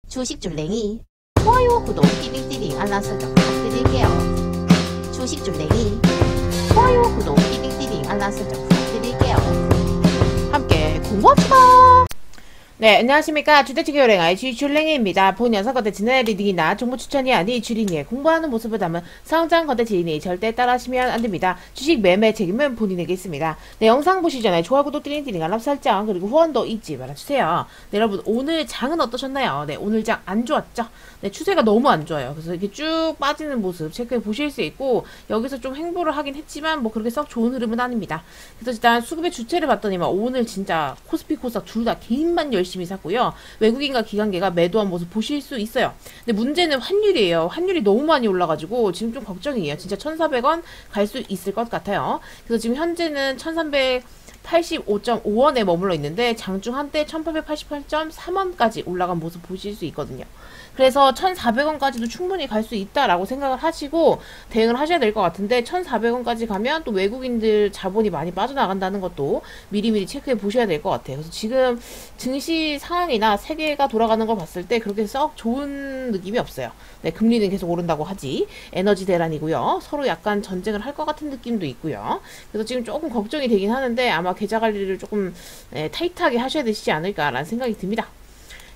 주식줄랭이 좋아요, 구독, 띠링띠링 알람 설정 부탁드릴게요. 주식줄랭이 좋아요, 구독, 띠링띠링 알람 설정 부탁드릴게요. 함께 공부합시다. 네, 안녕하십니까. 주택지교랭아의 주줄랭이입니다. 본 영상 컨텐츠는 리딩이나 정보 추천이 아닌 주린이의 공부하는 모습을 담은 성장 컨텐츠이니 절대 따라하시면 안됩니다. 주식 매매 책임은 본인에게 있습니다. 네, 영상 보시기 전에 좋아요, 구독, 띠링띠링 알람 설정 그리고 후원도 잊지 말아주세요. 네, 여러분 오늘 장은 어떠셨나요? 네, 오늘 장 안 좋았죠? 네, 추세가 너무 안 좋아요. 그래서 이렇게 쭉 빠지는 모습 체크해 보실 수 있고, 여기서 좀 횡보를 하긴 했지만 뭐 그렇게 썩 좋은 흐름은 아닙니다. 그래서 일단 수급의 주체를 봤더니만 오늘 진짜 코스피 코스닥 둘 다 개인만 열심히 샀고요. 외국인과 기관계가 매도한 모습 보실 수 있어요. 근데 문제는 환율이에요. 환율이 너무 많이 올라가지고 지금 좀 걱정이에요. 진짜 1,400원 갈 수 있을 것 같아요. 그래서 지금 현재는 1,385.5원에 머물러 있는데 장중 한때 1,888.3원까지 올라간 모습 보실 수 있거든요. 그래서 1,400원까지도 충분히 갈 수 있다라고 생각을 하시고 대응을 하셔야 될 것 같은데, 1,400원까지 가면 또 외국인들 자본이 많이 빠져나간다는 것도 미리미리 체크해 보셔야 될 것 같아요. 그래서 지금 증시 상황이나 세계가 돌아가는 걸 봤을 때 그렇게 썩 좋은 느낌이 없어요. 네, 금리는 계속 오른다고 하지. 에너지 대란이고요. 서로 약간 전쟁을 할 것 같은 느낌도 있고요. 그래서 지금 조금 걱정이 되긴 하는데 아마 계좌 관리를 조금 타이트하게 하셔야 되시지 않을까라는 생각이 듭니다.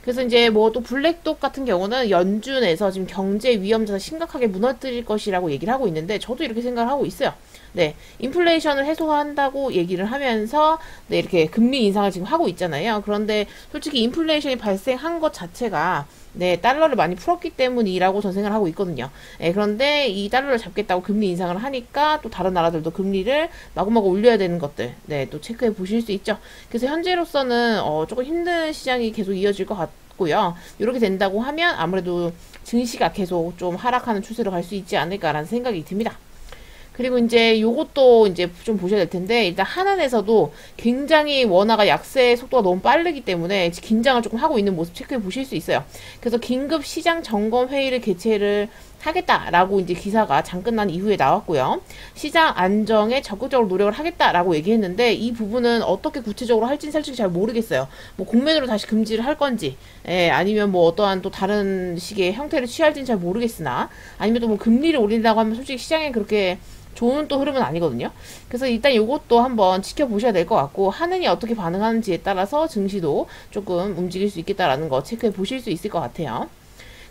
그래서 이제 뭐 또 블랙독 같은 경우는 연준에서 지금 경제 위험자산 심각하게 무너뜨릴 것이라고 얘기를 하고 있는데, 저도 이렇게 생각을 하고 있어요. 네, 인플레이션을 해소한다고 얘기를 하면서 네, 이렇게 금리 인상을 지금 하고 있잖아요. 그런데 솔직히 인플레이션이 발생한 것 자체가 네, 달러를 많이 풀었기 때문이라고 전 생각을 하고 있거든요. 네, 그런데 이 달러를 잡겠다고 금리 인상을 하니까 또 다른 나라들도 금리를 마구마구 올려야 되는 것들, 네, 또 체크해 보실 수 있죠. 그래서 현재로서는 조금 힘든 시장이 계속 이어질 것 같고요. 이렇게 된다고 하면 아무래도 증시가 계속 좀 하락하는 추세로 갈 수 있지 않을까라는 생각이 듭니다. 그리고 이제 요것도 이제 좀 보셔야 될 텐데, 일단 한은에서도 굉장히 원화가 약세 속도가 너무 빠르기 때문에 긴장을 조금 하고 있는 모습 체크해 보실 수 있어요. 그래서 긴급 시장 점검 회의를 개최를 하겠다라고 이제 기사가 장 끝난 이후에 나왔고요. 시장 안정에 적극적으로 노력을 하겠다라고 얘기했는데, 이 부분은 어떻게 구체적으로 할지는 솔직히 잘 모르겠어요. 뭐 공매도로 다시 금지를 할 건지, 아니면 뭐 어떠한 또 다른 식의 형태를 취할지는 잘 모르겠으나, 아니면 또 뭐 금리를 올린다고 하면 솔직히 시장에 그렇게 좋은 또 흐름은 아니거든요. 그래서 일단 요것도 한번 지켜보셔야 될 것 같고, 한은이 어떻게 반응하는지에 따라서 증시도 조금 움직일 수 있겠다라는 거 체크해 보실 수 있을 것 같아요.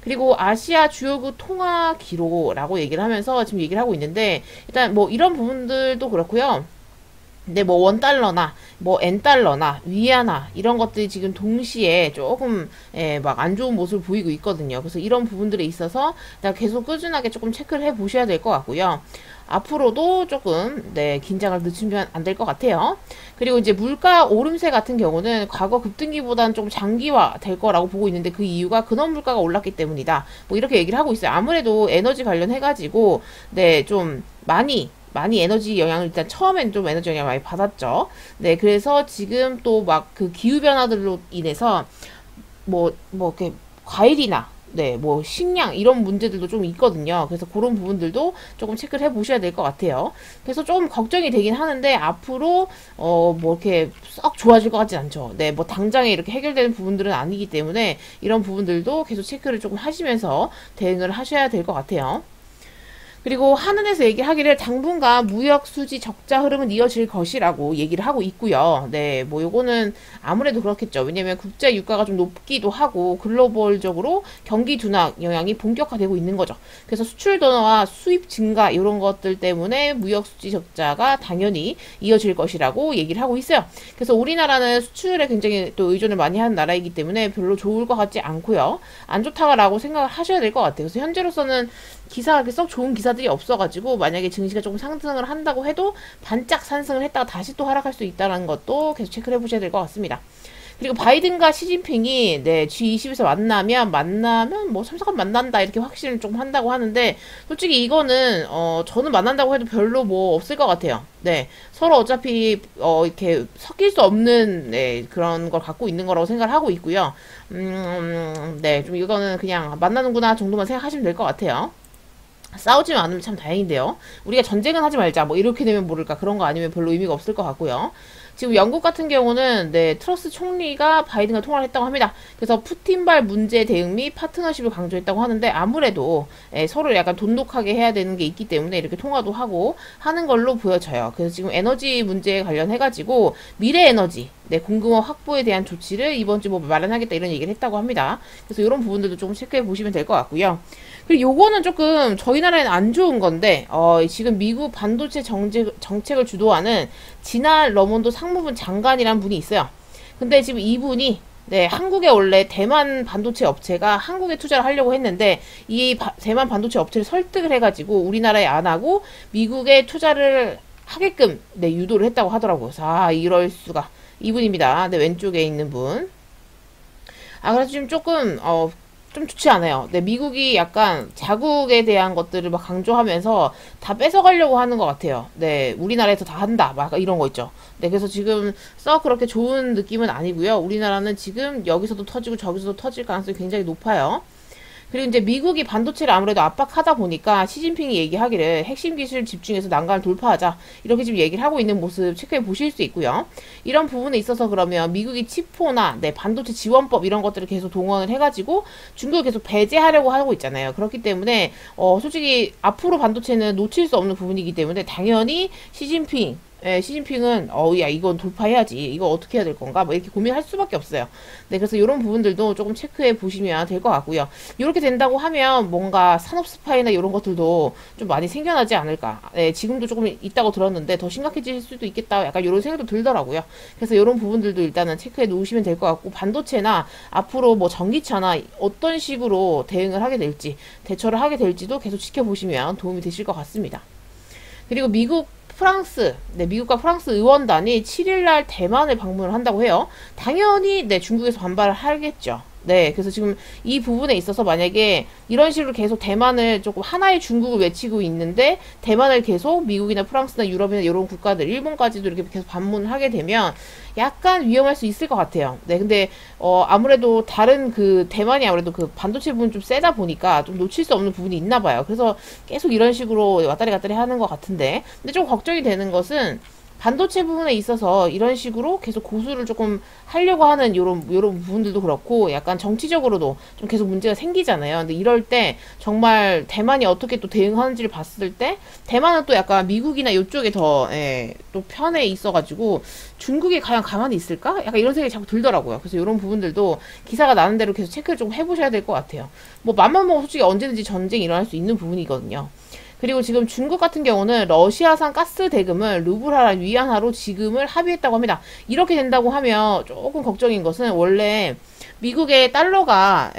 그리고 아시아 주요국 통화 기로라고 얘기를 하면서 지금 얘기를 하고 있는데, 일단 뭐 이런 부분들도 그렇고요. 근데 뭐 원달러나 뭐 엔달러나 위안화 이런 것들이 지금 동시에 조금 막 안 좋은 모습을 보이고 있거든요. 그래서 이런 부분들에 있어서 계속 꾸준하게 조금 체크를 해 보셔야 될 것 같고요. 앞으로도 조금 긴장을 늦추면 안 될 것 같아요. 그리고 이제 물가 오름세 같은 경우는 과거 급등기보다는 좀 장기화 될 거라고 보고 있는데, 그 이유가 근원 물가가 올랐기 때문이다. 뭐 이렇게 얘기를 하고 있어요. 아무래도 에너지 관련해가지고 좀 많이 에너지 영향을, 일단 처음엔 좀 에너지 영향을 많이 받았죠. 네, 그래서 지금 또 막 그 기후변화들로 인해서 이렇게 과일이나 뭐 식량 이런 문제들도 좀 있거든요. 그래서 그런 부분들도 조금 체크를 해 보셔야 될 것 같아요. 그래서 좀 걱정이 되긴 하는데, 앞으로 뭐 이렇게 썩 좋아질 것 같진 않죠. 네, 뭐 당장에 이렇게 해결되는 부분들은 아니기 때문에 이런 부분들도 계속 체크를 조금 하시면서 대응을 하셔야 될 것 같아요. 그리고 한은에서 얘기하기를 당분간 무역 수지 적자 흐름은 이어질 것이라고 얘기를 하고 있고요. 네, 뭐 요거는 아무래도 그렇겠죠. 왜냐면 국제 유가가 좀 높기도 하고 글로벌적으로 경기 둔화 영향이 본격화되고 있는 거죠. 그래서 수출 둔화와 수입 증가 이런 것들 때문에 무역 수지 적자가 당연히 이어질 것이라고 얘기를 하고 있어요. 그래서 우리나라는 수출에 굉장히 또 의존을 많이 하는 나라이기 때문에 별로 좋을 것 같지 않고요. 안 좋다라고 생각을 하셔야 될 것 같아요. 그래서 현재로서는 기사가 그렇게 썩 좋은 기사들이 없어가지고, 만약에 증시가 조금 상승을 한다고 해도 반짝 상승을 했다가 다시 또 하락할 수 있다는 것도 계속 체크를 해보셔야 될 것 같습니다. 그리고 바이든과 시진핑이 G20에서 만나면 뭐 참석한 만난다 이렇게 확신을 좀 한다고 하는데, 솔직히 이거는 저는 만난다고 해도 별로 뭐 없을 것 같아요. 네, 서로 어차피 이렇게 섞일 수 없는 그런 걸 갖고 있는 거라고 생각을 하고 있고요. 좀 이거는 그냥 만나는구나 정도만 생각하시면 될 것 같아요. 싸우지만 않으면 참 다행인데요. 우리가 전쟁은 하지 말자 뭐 이렇게 되면 모를까, 그런 거 아니면 별로 의미가 없을 것 같고요. 지금 영국 같은 경우는 네, 트러스 총리가 바이든과 통화를 했다고 합니다. 그래서 푸틴발 문제 대응 및 파트너십을 강조했다고 하는데 아무래도 서로 약간 돈독하게 해야 되는 게 있기 때문에 이렇게 통화도 하고 하는 걸로 보여져요. 그래서 지금 에너지 문제에 관련해가지고 미래 에너지 네, 공급원 확보에 대한 조치를 이번 주 뭐 마련하겠다 이런 얘기를 했다고 합니다. 그래서 이런 부분들도 조금 체크해 보시면 될 것 같고요. 그리고 요거는 조금 저희 나라에는 안 좋은 건데 지금 미국 반도체 정책을 주도하는 지나 러몬도 상무부 장관이란 분이 있어요. 근데 지금 이분이 네, 한국에 원래 대만 반도체 업체가 한국에 투자를 하려고 했는데 이 대만 반도체 업체를 설득을 해가지고 우리나라에 안 하고 미국에 투자를 하게끔 네, 유도를 했다고 하더라고요. 그래서 이럴 수가. 이분입니다. 네, 왼쪽에 있는 분. 그래서 지금 조금 좀 좋지 않아요. 네, 미국이 약간 자국에 대한 것들을 막 강조하면서 다 뺏어가려고 하는 것 같아요. 네, 우리나라에서 다 한다. 막 이런 거 있죠. 네, 그래서 지금 썩 그렇게 좋은 느낌은 아니고요. 우리나라는 지금 여기서도 터지고 저기서도 터질 가능성이 굉장히 높아요. 그리고 이제 미국이 반도체를 아무래도 압박하다 보니까 시진핑이 얘기하기를 핵심 기술 집중해서 난관을 돌파하자 이렇게 지금 얘기를 하고 있는 모습 체크해 보실 수 있고요. 이런 부분에 있어서 그러면 미국이 칩포나 네, 반도체 지원법 이런 것들을 계속 동원을 해가지고 중국을 계속 배제하려고 하고 있잖아요. 그렇기 때문에 솔직히 앞으로 반도체는 놓칠 수 없는 부분이기 때문에 당연히 시진핑은 야 이건 돌파해야지 이거 어떻게 해야 될 건가 뭐 이렇게 고민할 수밖에 없어요. 네, 그래서 이런 부분들도 조금 체크해 보시면 될 것 같고요. 이렇게 된다고 하면 뭔가 산업 스파이나 이런 것들도 좀 많이 생겨나지 않을까. 네, 지금도 조금 있다고 들었는데 더 심각해질 수도 있겠다 약간 이런 생각도 들더라고요. 그래서 이런 부분들도 일단은 체크해 놓으시면 될 것 같고, 반도체나 앞으로 뭐 전기차나 어떤 식으로 대응을 하게 될지 대처를 하게 될지도 계속 지켜보시면 도움이 되실 것 같습니다. 그리고 미국과 프랑스 의원단이 7일날 대만을 방문을 한다고 해요. 당연히 네, 중국에서 반발을 하겠죠. 네, 그래서 지금 이 부분에 있어서 만약에 이런 식으로 계속 대만을 조금 하나의 중국을 외치고 있는데 대만을 계속 미국이나 프랑스나 유럽이나 이런 국가들, 일본까지도 이렇게 계속 방문을 하게 되면 약간 위험할 수 있을 것 같아요. 네, 근데 아무래도 다른 대만이 아무래도 반도체 부분 좀 세다 보니까 좀 놓칠 수 없는 부분이 있나 봐요. 그래서 계속 이런 식으로 왔다리 갔다리 하는 것 같은데, 근데 좀 걱정이 되는 것은 반도체 부분에 있어서 이런 식으로 계속 고수를 조금 하려고 하는 요런 부분들도 그렇고 약간 정치적으로도 좀 계속 문제가 생기잖아요. 근데 이럴 때 정말 대만이 어떻게 또 대응하는지를 봤을 때 대만은 또 약간 미국이나 이쪽에 더 또 편에 있어가지고 중국이 과연 가만히 있을까? 약간 이런 생각이 자꾸 들더라고요. 그래서 이런 부분들도 기사가 나는 대로 계속 체크를 좀 해보셔야 될 것 같아요. 뭐 맘만 먹으면 솔직히 언제든지 전쟁이 일어날 수 있는 부분이거든요. 그리고 지금 중국 같은 경우는 러시아산 가스 대금을 루블화랑 위안화로 지금을 합의했다고 합니다. 이렇게 된다고 하면 조금 걱정인 것은 원래 미국의 달러가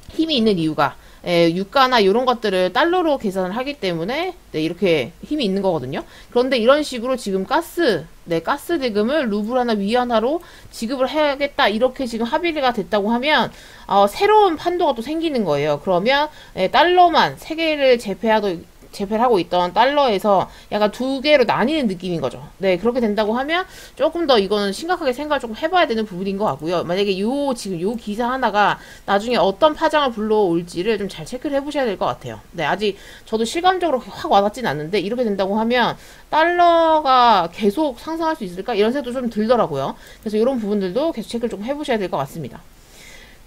힘이 있는 이유가 유가나 이런 것들을 달러로 계산을 하기 때문에 네, 이렇게 힘이 있는 거거든요. 그런데 이런 식으로 지금 가스 대금을 루블화나 위안화로 지급을 해야겠다 이렇게 지금 합의가 됐다고 하면 새로운 판도가 또 생기는 거예요. 그러면 달러만 세 개를 제패를 하고 있던 달러에서 약간 두 개로 나뉘는 느낌인 거죠. 네, 그렇게 된다고 하면 조금 더 이거는 심각하게 생각을 조금 해봐야 되는 부분인 것 같고요. 만약에 지금 요 기사 하나가 나중에 어떤 파장을 불러올지를 좀 잘 체크를 해보셔야 될 것 같아요. 네, 아직 저도 실감적으로 확 와닿진 않는데 이렇게 된다고 하면 달러가 계속 상승할 수 있을까? 이런 생각도 좀 들더라고요. 그래서 이런 부분들도 계속 체크를 좀 해보셔야 될 것 같습니다.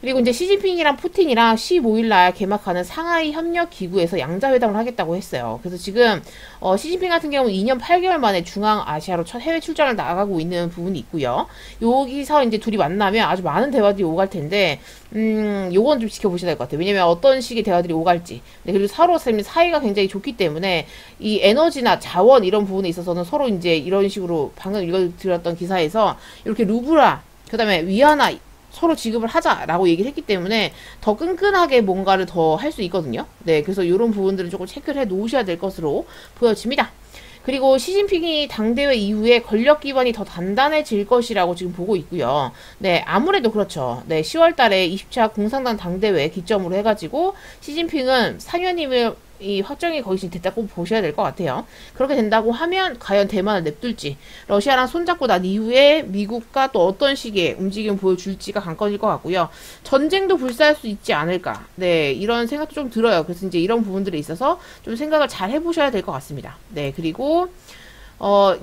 그리고 이제 시진핑이랑 푸틴이랑 15일날 개막하는 상하이 협력기구에서 양자회담을 하겠다고 했어요. 그래서 지금 시진핑 같은 경우는 2년 8개월 만에 중앙아시아로 첫 해외 출장을 나가고 있는 부분이 있고요. 여기서 이제 둘이 만나면 아주 많은 대화들이 오갈 텐데 요건 좀 지켜보셔야 될 것 같아요. 왜냐면 어떤 식의 대화들이 오갈지. 네, 그리고 서로 사이가 굉장히 좋기 때문에 이 에너지나 자원 이런 부분에 있어서는 서로 이제 이런 식으로 방금 읽어드렸던 기사에서 이렇게 루블화, 그 다음에 위안화 서로 지급을 하자라고 얘기를 했기 때문에 더 끈끈하게 뭔가를 더 할 수 있거든요. 네, 그래서 이런 부분들을 조금 체크를 해 놓으셔야 될 것으로 보여집니다. 그리고 시진핑이 당대회 이후에 권력 기반이 더 단단해질 것이라고 지금 보고 있고요. 네, 아무래도 그렇죠. 네, 10월 달에 20차 공산당 당대회 기점으로 해가지고 시진핑은 상현임을 확정이 거의 됐다고 보셔야 될 것 같아요. 그렇게 된다고 하면 과연 대만을 냅둘지, 러시아랑 손잡고 난 이후에 미국과 또 어떤 식의 움직임을 보여줄지가 관건일 것 같고요. 전쟁도 불사할 수 있지 않을까. 네, 이런 생각도 좀 들어요. 그래서 이제 이런 부분들에 있어서 좀 생각을 잘 해보셔야 될 것 같습니다. 네, 그리고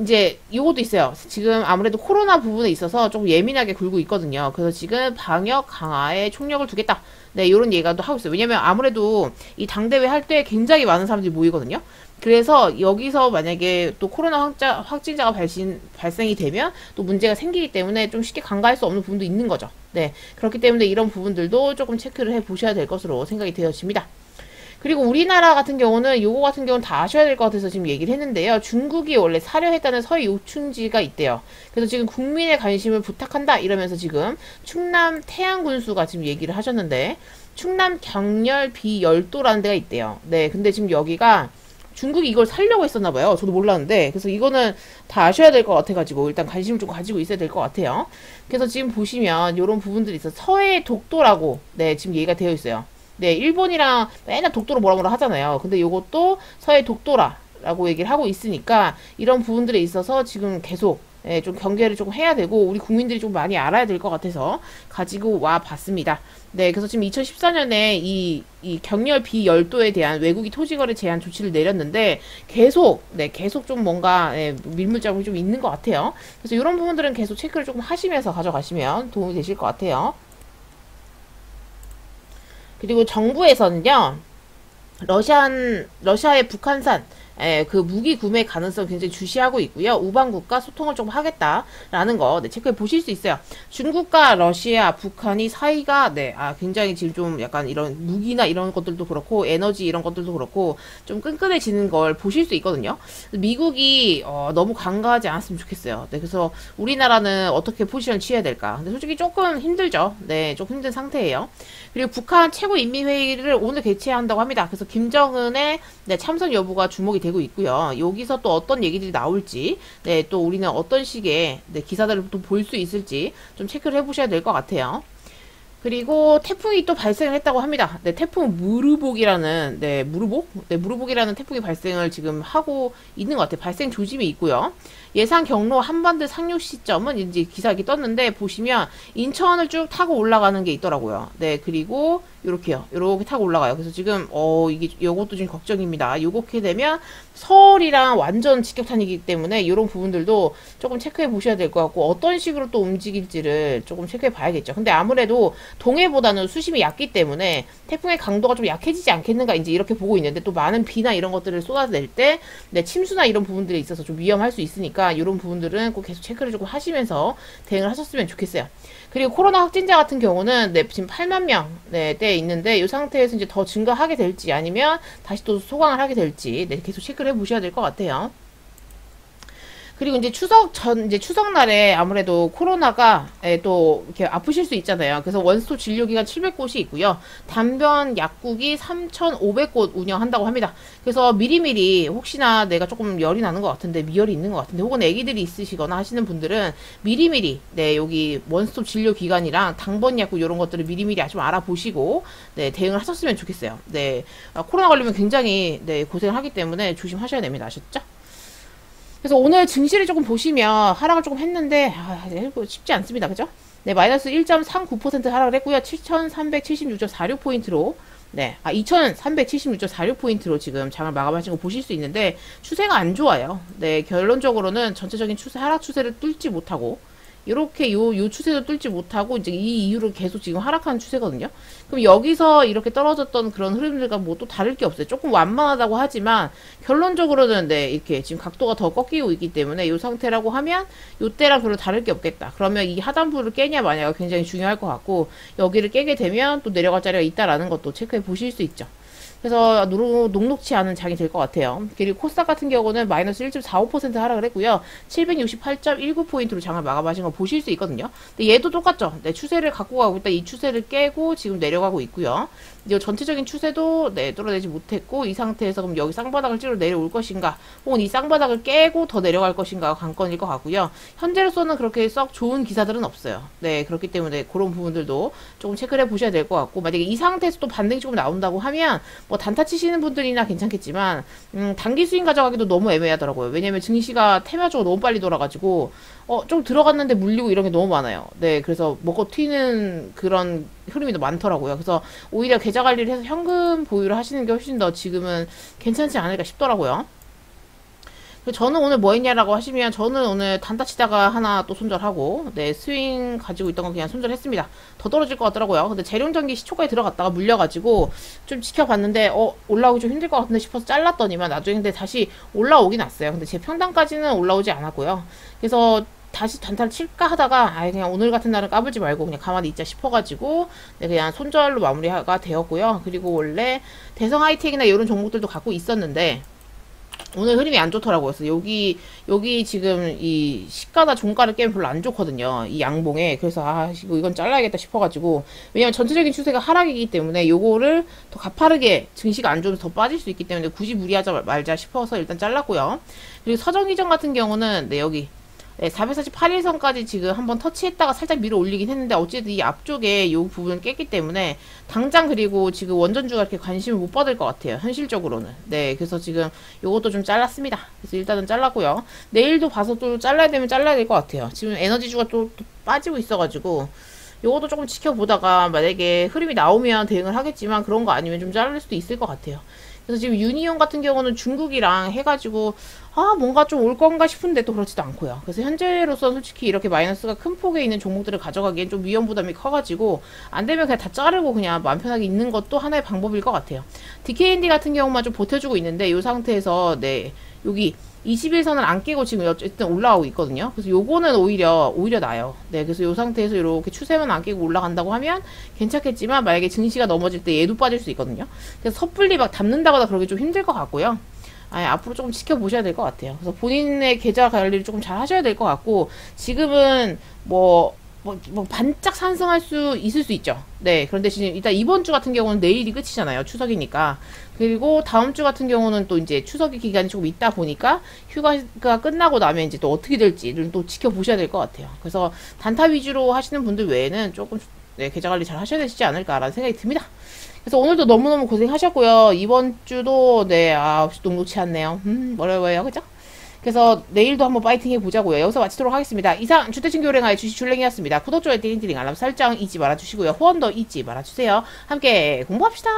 이제 요것도 있어요. 지금 아무래도 코로나 부분에 있어서 조금 예민하게 굴고 있거든요. 그래서 지금 방역 강화에 총력을 두겠다. 네, 요런 얘기가 또 하고 있어요. 왜냐면 아무래도 이 당대회 할 때 굉장히 많은 사람들이 모이거든요. 그래서 여기서 만약에 또 코로나 확진자가 발생이 되면 또 문제가 생기기 때문에 좀 쉽게 간과할 수 없는 부분도 있는 거죠. 네. 그렇기 때문에 이런 부분들도 조금 체크를 해 보셔야 될 것으로 생각이 되어집니다. 그리고 우리나라 같은 경우는 요거 같은 경우는 다 아셔야 될 것 같아서 지금 얘기를 했는데요. 중국이 원래 사려했다는 서해 요충지가 있대요. 그래서 지금 국민의 관심을 부탁한다 이러면서 지금 충남 태안군수가 지금 얘기를 하셨는데 충남 경렬 비열도라는 데가 있대요. 네, 근데 지금 여기가 중국이 이걸 살려고 했었나 봐요. 저도 몰랐는데 그래서 이거는 다 아셔야 될 것 같아가지고 일단 관심을 좀 가지고 있어야 될 것 같아요. 그래서 지금 보시면 이런 부분들이 있어 서해 독도라고 네 지금 얘기가 되어 있어요. 네, 일본이랑 맨날 독도로 뭐라 하잖아요. 근데 요것도 서해 독도라고 얘기를 하고 있으니까 이런 부분들에 있어서 지금 계속 예, 좀 경계를 조금 해야 되고 우리 국민들이 좀 많이 알아야 될 것 같아서 가지고 와 봤습니다. 네, 그래서 지금 2014년에 이 경렬 비열도에 대한 외국인 토지거래 제한 조치를 내렸는데 계속 계속 좀 뭔가 밀물자국이 좀 있는 것 같아요. 그래서 이런 부분들은 계속 체크를 조금 하시면서 가져가시면 도움이 되실 것 같아요. 그리고 정부에서는요, 러시아의 북한산, 그 무기 구매 가능성 굉장히 주시하고 있고요. 우방국과 소통을 좀 하겠다라는 거 체크해 보실 수 있어요. 중국과 러시아, 북한이 사이가 굉장히 지금 좀 약간 이런 무기나 이런 것들도 그렇고 에너지 이런 것들도 그렇고 좀 끈끈해지는 걸 보실 수 있거든요. 미국이 너무 강가하지 않았으면 좋겠어요. 네, 그래서 우리나라는 어떻게 포지션을 취해야 될까? 근데 솔직히 조금 힘들죠. 네, 조금 힘든 상태예요. 그리고 북한 최고인민회의를 오늘 개최한다고 합니다. 그래서 김정은의 참석 여부가 주목이 되고 있고요. 여기서 또 어떤 얘기들이 나올지, 또 우리는 어떤 식의 기사들을 또 볼 수 있을지 좀 체크를 해보셔야 될 것 같아요. 그리고 태풍이 또 발생을 했다고 합니다. 태풍 무르복이라는 무르복이라는 태풍이 발생을 지금 하고 있는 것 같아요. 발생 조짐이 있고요. 예상 경로 한반도 상륙 시점은 이제 기사 이렇게 떴는데 보시면 인천을 쭉 타고 올라가는 게 있더라고요. 네, 그리고 요렇게요. 요렇게 타고 올라가요. 그래서 지금 요것도 지금 걱정입니다. 요렇게 되면 서울이랑 완전 직격탄이기 때문에 이런 부분들도 조금 체크해 보셔야 될 것 같고 어떤 식으로 또 움직일지를 조금 체크해 봐야겠죠. 근데 아무래도 동해보다는 수심이 얕기 때문에 태풍의 강도가 좀 약해지지 않겠는가 이제 이렇게 보고 있는데 또 많은 비나 이런 것들을 쏟아낼 때 침수나 이런 부분들에 있어서 좀 위험할 수 있으니까 이런 부분들은 꼭 계속 체크를 조금 하시면서 대응을 하셨으면 좋겠어요. 그리고 코로나 확진자 같은 경우는 지금 8만 명대에 있는데 이 상태에서 이제 더 증가하게 될지 아니면 다시 또 소강을 하게 될지 계속 체크를 해보셔야 될 것 같아요. 그리고 이제 추석날에 아무래도 코로나가 또 이렇게 아프실 수 있잖아요. 그래서 원스톱 진료기관 700곳이 있고요. 단변 약국이 3,500곳 운영한다고 합니다. 그래서 미리미리 혹시나 내가 조금 열이 나는 것 같은데, 미열이 있는 것 같은데, 혹은 아기들이 있으시거나 하시는 분들은 미리미리 여기 원스톱 진료기관이랑 당번 약국 이런 것들을 미리미리 좀 알아보시고 대응을 하셨으면 좋겠어요. 코로나 걸리면 굉장히 고생을 하기 때문에 조심하셔야 됩니다. 아셨죠? 그래서 오늘 증시를 조금 보시면 하락을 조금 했는데 쉽지 않습니다. 그죠? 마이너스 1.39% 하락을 했고요. 7,376.46포인트로 2,376.46포인트로 지금 장을 마감하신 거 보실 수 있는데 추세가 안 좋아요. 결론적으로는 전체적인 하락 추세를 뚫지 못하고 이렇게 요 추세도 뚫지 못하고 이제 이 이후로 계속 지금 하락하는 추세거든요. 그럼 여기서 이렇게 떨어졌던 그런 흐름들과 뭐 또 다를 게 없어요. 조금 완만하다고 하지만 결론적으로는 이렇게 지금 각도가 더 꺾이고 있기 때문에 이 상태라고 하면 이때랑 별로 다를 게 없겠다. 그러면 이 하단부를 깨냐 마냐가 굉장히 중요할 것 같고 여기를 깨게 되면 또 내려갈 자리가 있다라는 것도 체크해 보실 수 있죠. 그래서 녹록치 않은 장이 될 것 같아요. 그리고 코스닥 같은 경우는 마이너스 1.45% 하락을 했고요. 768.19포인트로 장을 마감하신 거 보실 수 있거든요. 근데 얘도 똑같죠. 추세를 갖고 가고 있다. 이 추세를 깨고 지금 내려가고 있고요. 이 전체적인 추세도 뚫어내지 못했고 이 상태에서 그럼 여기 쌍바닥을 찌러 내려올 것인가 혹은 이 쌍바닥을 깨고 더 내려갈 것인가가 관건일 것 같고요. 현재로서는 그렇게 썩 좋은 기사들은 없어요. 그렇기 때문에 그런 부분들도 조금 체크를 해보셔야 될 것 같고 만약에 이 상태에서 또 반등이 조금 나온다고 하면 뭐 단타 치시는 분들이나 괜찮겠지만 단기 수익 가져가기도 너무 애매하더라고요. 왜냐면 증시가 테마적으로 너무 빨리 돌아가지고 좀 들어갔는데 물리고 이런 게 너무 많아요. 그래서 먹고 튀는 그런 흐름이 더 많더라고요. 그래서 오히려 계좌 관리를 해서 현금 보유를 하시는 게 훨씬 더 지금은 괜찮지 않을까 싶더라고요. 저는 오늘 뭐 했냐라고 하시면 저는 오늘 단타 치다가 하나 또 손절하고 네 스윙 가지고 있던 거 그냥 손절했습니다. 더 떨어질 것 같더라고요. 근데 재룡전기 시초가에 들어갔다가 물려가지고 좀 지켜봤는데 올라오기 좀 힘들 것 같은데 싶어서 잘랐더니만 나중에 근데 다시 올라오긴 왔어요. 근데 제 평단까지는 올라오지 않았고요. 그래서 다시 단타를 칠까 하다가 아예 그냥 오늘 같은 날은 까불지 말고 그냥 가만히 있자 싶어가지고 네, 그냥 손절로 마무리가 되었고요. 그리고 원래 대성 하이텍이나 이런 종목들도 갖고 있었는데 오늘 흐름이 안 좋더라고요. 그래서 여기 지금 이 시가나 종가를 깨면 별로 안 좋거든요. 이 양봉에. 그래서 이건 잘라야겠다 싶어가지고. 왜냐면 전체적인 추세가 하락이기 때문에 요거를 더 가파르게 증시가 안 좋으면 더 빠질 수 있기 때문에 굳이 무리하자 말자 싶어서 일단 잘랐고요. 그리고 서정기전 같은 경우는 네, 여기 네, 448일선까지 지금 한번 터치했다가 살짝 밀어 올리긴 했는데 어쨌든 이 앞쪽에 이 부분을 깼기 때문에 당장 그리고 지금 원전주가 이렇게 관심을 못 받을 것 같아요. 현실적으로는. 네, 그래서 지금 요것도 좀 잘랐습니다. 그래서 일단은 잘랐고요. 내일도 봐서 또 잘라야 되면 잘라야 될 것 같아요. 지금 에너지주가 또 빠지고 있어가지고 요것도 조금 지켜보다가 만약에 흐름이 나오면 대응을 하겠지만 그런 거 아니면 좀 자를 수도 있을 것 같아요. 그래서 지금 유니온 같은 경우는 중국이랑 해가지고 뭔가 좀 올 건가 싶은데 또 그렇지도 않고요. 그래서 현재로서 솔직히 이렇게 마이너스가 큰 폭에 있는 종목들을 가져가기엔 좀 위험 부담이 커가지고 안 되면 그냥 다 자르고 그냥 마음 편하게 있는 것도 하나의 방법일 것 같아요. DKND 같은 경우만 좀 버텨주고 있는데 이 상태에서 네 여기 21선을 안 깨고 지금 어쨌든 올라가고 있거든요. 그래서 요거는 오히려 나요. 네, 그래서 요 상태에서 이렇게 추세만 안 깨고 올라간다고 하면 괜찮겠지만 만약에 증시가 넘어질 때 얘도 빠질 수 있거든요. 그래서 섣불리 막 담는다거나 그러기 좀 힘들 것 같고요. 앞으로 조금 지켜보셔야 될 것 같아요. 그래서 본인의 계좌 관리를 조금 잘 하셔야 될 것 같고 지금은 뭐 반짝 상승할 수 있을 수 있죠. 네. 그런데 지금 일단 이번 주 같은 경우는 내일이 끝이잖아요. 추석이니까. 그리고 다음 주 같은 경우는 또 이제 추석의 기간이 조금 있다 보니까 휴가가 끝나고 나면 이제 또 어떻게 될지를 또 지켜보셔야 될 것 같아요. 그래서 단타 위주로 하시는 분들 외에는 조금 네, 계좌 관리 잘 하셔야 되지 않을까라는 생각이 듭니다. 그래서 오늘도 너무너무 고생하셨고요. 이번 주도 네, 녹록치 않네요. 어려워요. 그죠? 그래서 내일도 한번 파이팅 해보자고요. 여기서 마치도록 하겠습니다. 이상 주택신규 호랭아의 주식 줄랭이였습니다. 구독, 좋아요, 띠링띠링 알람 설정 잊지 말아주시고요. 후원도 잊지 말아주세요. 함께 공부합시다.